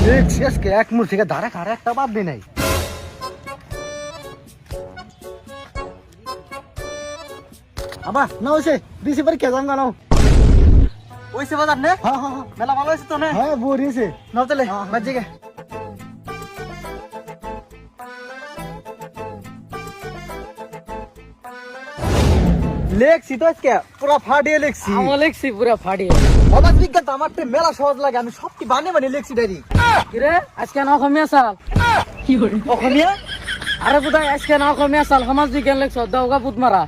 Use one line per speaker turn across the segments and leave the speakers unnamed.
শেষকে এক মুঠ থেকে ধারে খারে একটা বাদ দি নাই। আবার না হয়েছে দিছি পরে কে যাম গানো
ওইসে বাজার নে
হ্যাঁ হ্যাঁ হ্যাঁ
মেলা ভালো হয়েছে তো না
হ্যাঁ বরিয়েছে
নাও চলে বাজে গে লেখছি তো আজকে পুরা ফাটিয়ে লেখছি
আমার লেখছি পুরা ফাটিয়ে।
সমাজ বিজ্ঞান তো আমার তো মেলা সহজ লাগে আমি সব কি বানিয়ে লেখছি ডাইরি
কিরে আজকে না অসমীয়া চাল
অসমীয়া
আরে কোথায় আজকে না অসমীয়া চাল সমাজ বিজ্ঞান লেখছ দাওগা পুত মারা।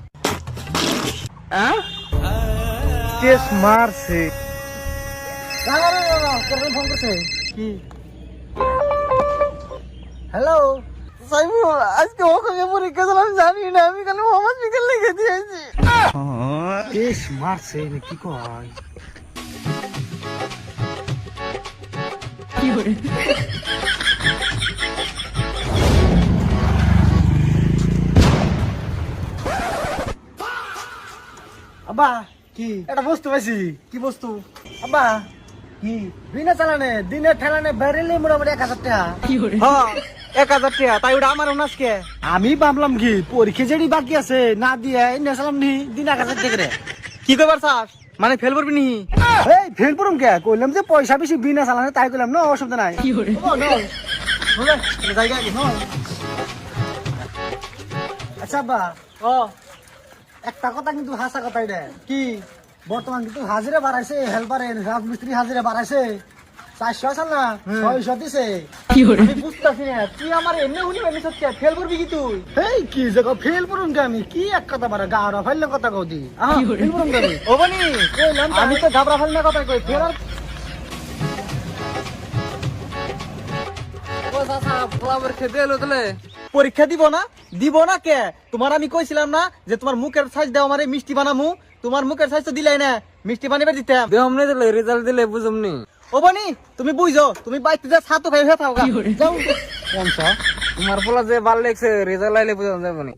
কেস মারছে
ফোন করছে
কি হ্যালো সাইমুল আজকে অসমীয়া পরীক্ষা দিলাম আমি জানি না আমি খালি সমাজ বিজ্ঞান লিখে দিয়েছি
কেস মারছে কি কয় আব্বা
কি
একটা বস্তু পাইছি
কি বস্তু
আব্বা
কি
বিনা চালানে দিনে ঠেলানে বেরেলে মোটামুটি 1000 টাকা
হ্যাঁ 1000 টাকা তাই ওটা আমার আজকে
আমি ভাবলাম কি পরীক্ষা যেটি বাকি আছে না দিয়ে নেছালাম নি দিন 1000 টাকা রে
কি কইবার চাস মানে ফেল করবি নি
এই ফেল করুম কে কইলাম যে পয়সা বেশি বিনা চালানে তাই কইলাম না অসুবিধা নাই
জায়গা কি
আচ্ছা আব্বা
ও
একটা কথা কিন্তু হাসা কথাই রে
কি
বর্তমান কিন্তু হাজিরা বাড়াইছে হেল্পারে রাজমিস্ত্রি হাজিরা বাড়াইছে 400 আছে না 600 দিছে
আমি বুঝতাছি না তুই আমার এমনি উনি এমনি সত্যি ফেল করবি কি তুই
এই কি জায়গা ফেল করুম কে আমি কি এক কথা বাড়া গাড়া ফাইলে কথা কও দি ফেল করুম কে আমি
ও বনি আমি তো ঘাবড়া ফেল না কথা কই ফের আর ও সাসা ফ্লাওয়ার খেতে এলো তাহলে পরীক্ষা দিব না কে তোমার আমি কইছিলাম না যে তোমার মুখের সাইজ দাও আমারে মিষ্টি বানামু তোমার মুখের সাইজ তো দিলাই না মিষ্টি বানিয়ে দিতাম
দেহমনে দিলে রেজাল্ট দিলে বুঝমনি।
ও বনি তুমি বুঝো তুমি বাইতে যা ছাতু খাই হয়ে থাকো যাও
তোমার পোলা যে ভাল লেগছে রেজাল্ট আইলে বুঝানো যাবে না।